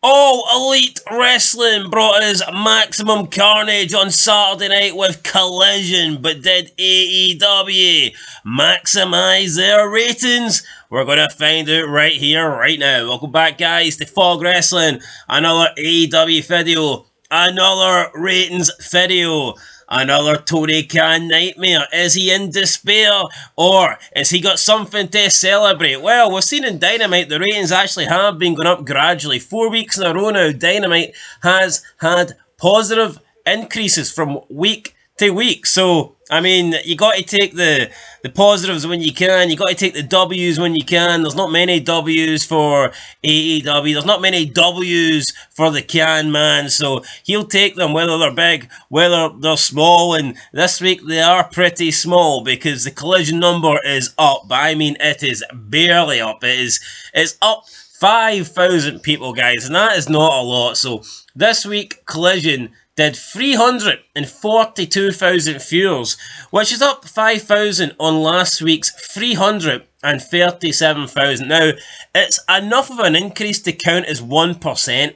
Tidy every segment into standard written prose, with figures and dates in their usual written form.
All Elite Wrestling brought us Maximum Carnage on Saturday night with Collision, but did AEW maximise their ratings? We're going to find out right here, right now. Welcome back, guys, to Fog Wrestling. Another AEW video, another ratings video. Another Tony Khan nightmare. Is he in despair? Or has he got something to celebrate? Well, we've seen in Dynamite the ratings actually have been going up gradually. 4 weeks in a row now, Dynamite has had positive increases from week to week. So, I mean, you got to take the positives when you can. You got to take the W's when you can. There's not many W's for AEW. There's not many W's for the Can Man. So he'll take them whether they're big, whether they're small. And this week they are pretty small because the Collision number is up. But I mean, it is barely up. It's up 5,000 people, guys, and that is not a lot. So this week, Collision did 342,000 viewers, which is up 5,000 on last week's 337,000. Now, it's enough of an increase to count as 1%,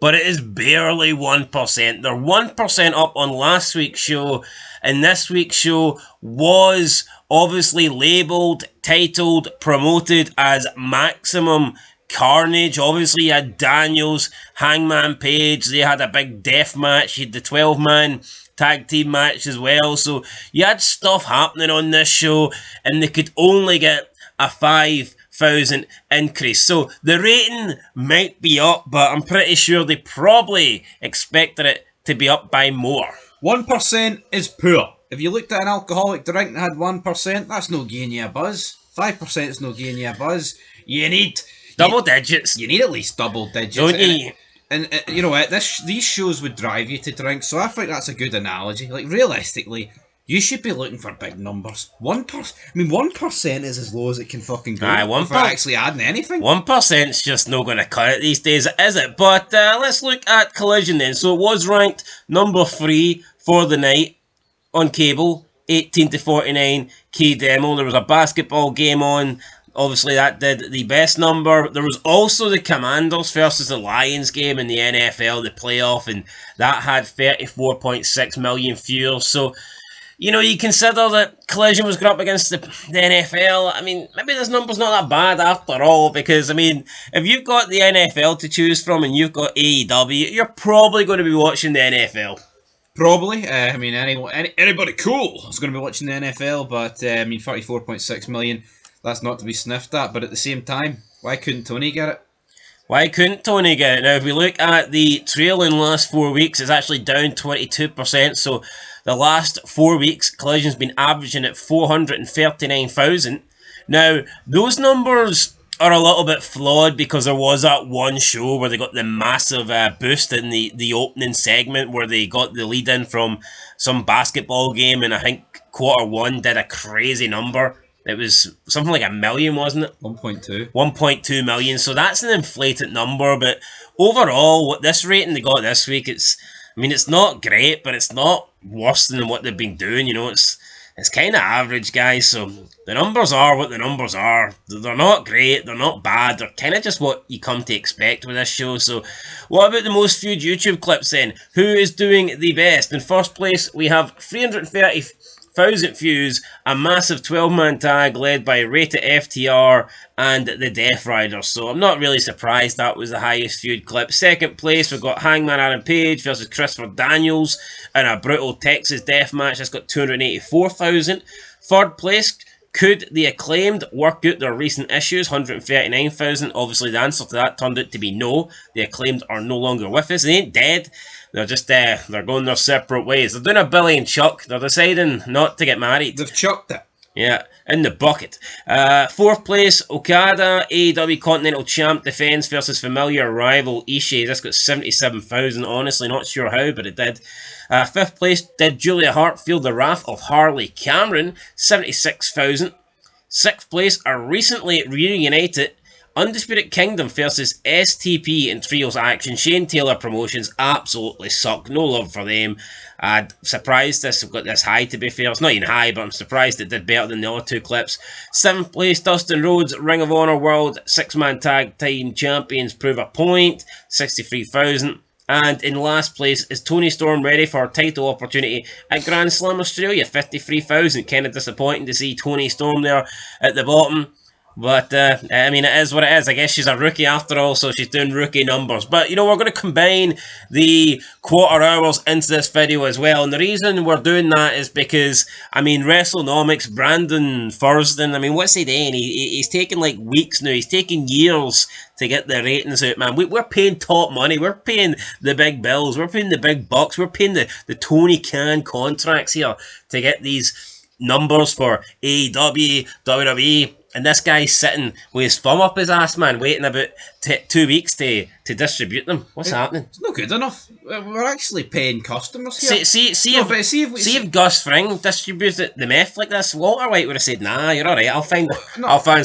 but it is barely 1%. They're 1% up on last week's show, and this week's show was obviously labelled, titled, promoted as Maximum Carnage. Obviously, you had Daniels, Hangman Page. They had a big death match. You had the 12-man tag team match as well. So you had stuff happening on this show, and they could only get a 5,000 increase. So the rating might be up, but I'm pretty sure they probably expected it to be up by more. 1% is poor. If you looked at an alcoholic drink that had 1%, that's no giving you a buzz. 5% is no giving you a buzz. You need double digits. You need at least double digits. Don't you? And you know what? These shows would drive you to drink, so I think that's a good analogy. Like, realistically, you should be looking for big numbers. 1%. I mean, 1% is as low as it can fucking go. Aye, without actually adding anything. 1%'s just not going to cut it these days, is it? But let's look at Collision then. So it was ranked number 3 for the night on cable, 18 to 49 key demo. There was a basketball game on. Obviously, that did the best number. There was also the Commanders versus the Lions game in the NFL, the playoff, and that had 34.6 million viewers. So, you know, you consider that Collision was going up against the NFL. I mean, maybe this number's not that bad after all, because, I mean, if you've got the NFL to choose from and you've got AEW, you're probably going to be watching the NFL. Probably. I mean, anybody cool is going to be watching the NFL, but, I mean, 34.6 million... That's not to be sniffed at, but at the same time, why couldn't Tony get it? Why couldn't Tony get it? Now, if we look at the trailing last 4 weeks, it's actually down 22%. So the last 4 weeks, Collision's been averaging at 439,000. Now, those numbers are a little bit flawed because there was that one show where they got the massive boost in the opening segment where they got the lead in from some basketball game, and I think quarter 1 did a crazy number. It was something like 1 million, wasn't it? 1.2. 1.2 million. So that's an inflated number. But overall, what this rating they got this week, it's not great, but it's not worse than what they've been doing. You know, it's kind of average, guys. So the numbers are what the numbers are. They're not great. They're not bad. They're kind of just what you come to expect with this show. So what about the most viewed YouTube clips then? Who is doing the best? In first place, we have 330,000 views, a massive 12-man tag led by Rata FTR and the Death Riders. So I'm not really surprised that was the highest viewed clip. Second place, we've got Hangman Adam Page versus Christopher Daniels in a brutal Texas death match. That's got 284,000. Third place, could the Acclaimed work out their recent issues? 139,000. Obviously, the answer to that turned out to be no. The Acclaimed are no longer with us. They ain't dead. They're just they're going their separate ways. They're doing a Billy and Chuck. They're deciding not to get married. They've chucked it. Yeah, in the bucket. Fourth place, Okada, AEW Continental Champ defends versus familiar rival Ishii. That's got 77,000. Honestly, not sure how, but it did. Fifth place, did Julia Hart feel the wrath of Harley Cameron? 76,000. Sixth place, are recently reunited Undisputed Kingdom versus STP in Trios Action. Shane Taylor Promotions absolutely suck. No love for them. I'm surprised this got this high, to be fair. It's not even high, but I'm surprised it did better than the other two clips. 7th place, Dustin Rhodes, Ring of Honor World 6-man Tag Team Champions prove a point, 63,000. And in last place is Tony Storm, ready for a title opportunity at Grand Slam Australia, 53,000. Kind of disappointing to see Tony Storm there at the bottom. But, I mean, it is what it is. I guess she's a rookie after all, so she's doing rookie numbers. But, you know, we're going to combine the quarter hours into this video as well. And the reason we're doing that is because, I mean, WrestleNomics, Brandon Thurston, I mean, what's he doing? He's taking, like, weeks now. He's taking years to get the ratings out, man. We're paying top money. We're paying the big bills. We're paying the big bucks. We're paying the Tony Khan contracts here to get these numbers for AEW, WWE. And this guy's sitting with his thumb up his ass, man, waiting about 2 weeks to distribute them. What's happening? It's not good enough. We're actually paying customers here. See if Gus Fring distributed the meth like this, Walter White would have said, "Nah, you're all right. I'll find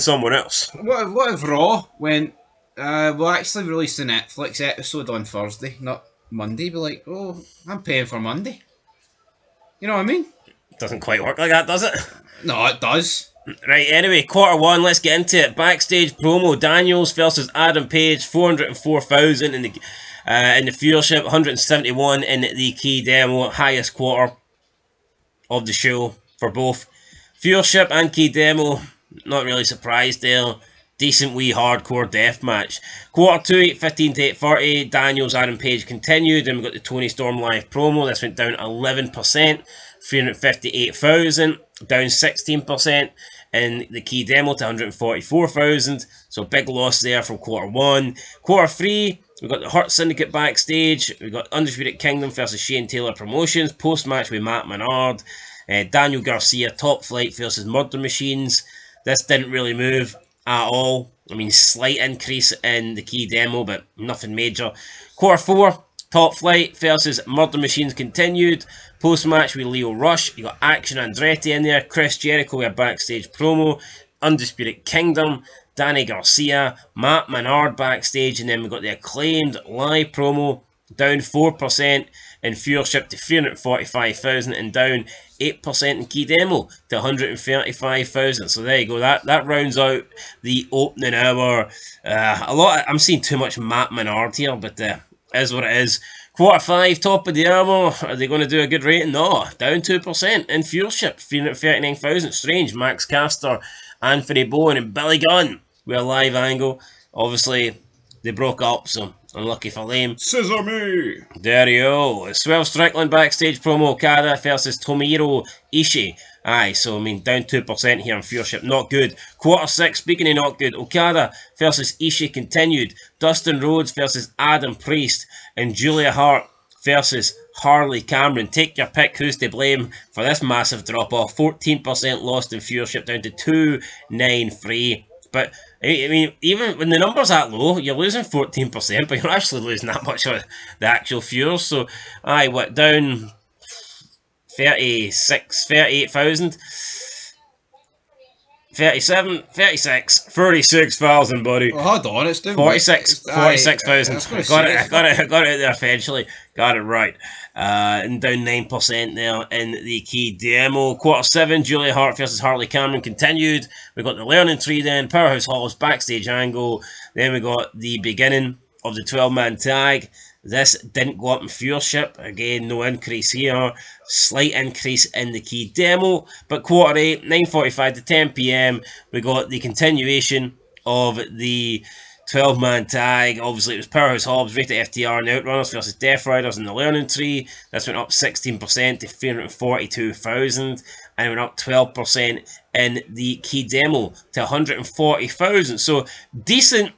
someone else." What if Raw went? We'll actually release the Netflix episode on Thursday, not Monday. Be like, oh, I'm paying for Monday. You know what I mean? Doesn't quite work like that, does it? No, it does. Right, anyway, quarter one, let's get into it. Backstage promo, Daniels versus Adam Page, 404,000 in the viewership, 171 in the key demo, highest quarter of the show for both viewership and key demo. Not really surprised there. Decent wee hardcore death match. Quarter two, 8:15 to 8:30, Daniels, Adam Page continued, and we got the Tony Storm live promo. This went down 11%, 358,000, down 16% in the key demo to 144,000. So big loss there from quarter one. Quarter three, we got the Hurt Syndicate backstage. We got Undisputed Kingdom versus Shane Taylor Promotions. Post match with Matt Menard. Daniel Garcia, Top Flight versus Murder Machines. This didn't really move at all. I mean, slight increase in the key demo, but nothing major. Quarter four, Top Flight versus Murder Machines continued. Post-match with Leo Rush. You got Action Andretti in there. Chris Jericho with a backstage promo. Undisputed Kingdom. Danny Garcia. Matt Menard backstage. And then we got the Acclaimed live promo. Down 4% in viewership to 345,000 and down 8% in key demo to 135,000. So there you go. That rounds out the opening hour. I'm seeing too much Matt Menard here, but is what it is. Quarter five, top of the hour. Are they going to do a good rating? No, down 2% in viewership, 339,000. Strange. Max Caster, Anthony Bowen, and Billy Gunn with a live angle. Obviously, they broke up, so unlucky for them. Scissor me! There you go. Swerve Strickland backstage promo, Okada versus Tomohiro Ishii. Aye, so I mean, down 2% here in viewership. Not good. Quarter six, speaking of not good, Okada versus Ishii continued. Dustin Rhodes versus Adam Priest. And Julia Hart versus Harley Cameron. Take your pick who's to blame for this massive drop-off. 14% lost in viewership, down to 293. But, I mean, even when the number's that low, you're losing 14%, but you're actually losing that much of the actual viewers. So, aye, what, down 38,000? 37, 36, 36,000, buddy. Oh, hold on, it's doing 46,000. Got it out there eventually. Got it right. And down 9% there in the key demo. Quarter seven, Julia Hart versus Harley Cameron continued. We got the Learning Tree then, Powerhouse Hall's backstage angle. Then we got the beginning of the 12-man tag. This didn't go up in viewership. Again, no increase here. Slight increase in the key demo. But quarter 8, 9:45 to 10 p.m. we got the continuation of the 12-man tag. Obviously, it was Powerhouse Hobbs, Rita FTR, and Outrunners versus Death Riders in the Learning Tree. This went up 16% to 342,000. And it went up 12% in the key demo to 140,000. So, decent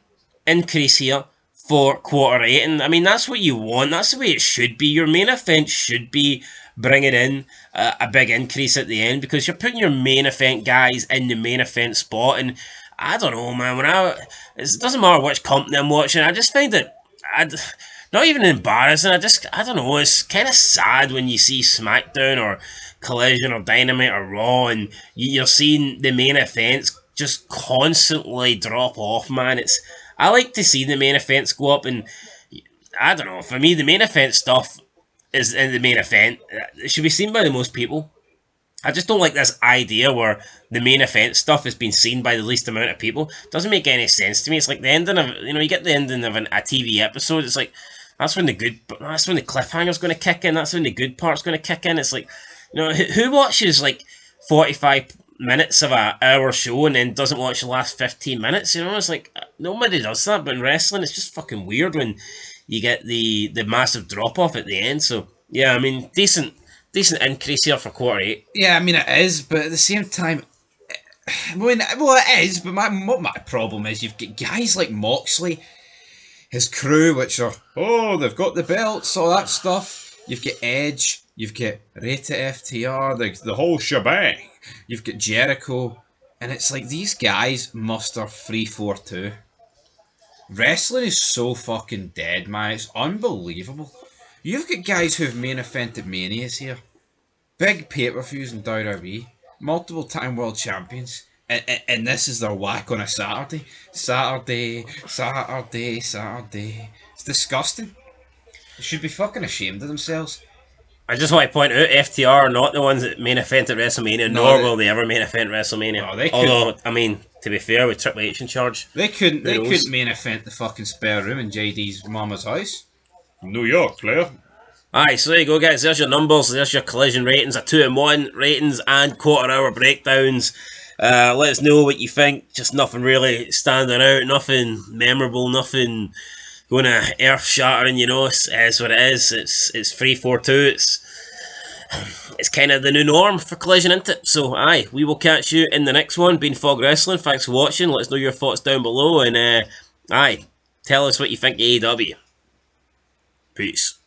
increase here for quarter 8, and I mean, that's what you want. That's the way it should be. Your main event should be bringing in a big increase at the end, because you're putting your main event guys in the main event spot. And I don't know, man, it doesn't matter which company I'm watching, I just find it not even embarrassing. I don't know, it's kind of sad when you see SmackDown or Collision or Dynamite or Raw and you're seeing the main events just constantly drop off, man. I like to see the main events go up, and I don't know. For me, the main event stuff is in the main event. It should be seen by the most people. I just don't like this idea where the main event stuff is being seen by the least amount of people. It doesn't make any sense to me. It's like the ending of, you get the ending of a TV episode. It's like that's when the cliffhanger's going to kick in. That's when the good part's going to kick in. It's like, who watches like 45 minutes of an hour show and then doesn't watch the last 15 minutes? It's like nobody does that. But in wrestling, it's just fucking weird when you get the massive drop off at the end. So yeah, I mean, decent increase here for quarter 8. Yeah, I mean it is, but at the same time, it is. But my problem is you've got guys like Moxley, his crew, which are they've got the belts, all that stuff. You've got Edge, you've got Rata FTR, the whole shebang. You've got Jericho, and it's like these guys muster 3-4-2. Wrestling is so fucking dead, man. It's unbelievable. You've got guys who've main evented Manias here. Big pay-per-views in WWE. Multiple time world champions. And this is their whack on a Saturday. Saturday. It's disgusting. They should be fucking ashamed of themselves. I just want to point out, FTR are not the ones that main evented WrestleMania, nor will they ever main event WrestleMania. No, although, I mean, to be fair, with Triple H in charge, they couldn't main event the fucking spare room in JD's mama's house. New York, player. Alright, so there you go, guys. There's your numbers. There's your Collision ratings, a 2-in-1 ratings and quarter-hour breakdowns. Let us know what you think. Just nothing really standing out, nothing memorable, nothing going to earth-shattering. It's what it is. It's 3-4-2. It's kind of the new norm for Collision, isn't it? So, aye, we will catch you in the next one. Being Fog Wrestling, thanks for watching. Let us know your thoughts down below, and aye, tell us what you think of AEW. Peace.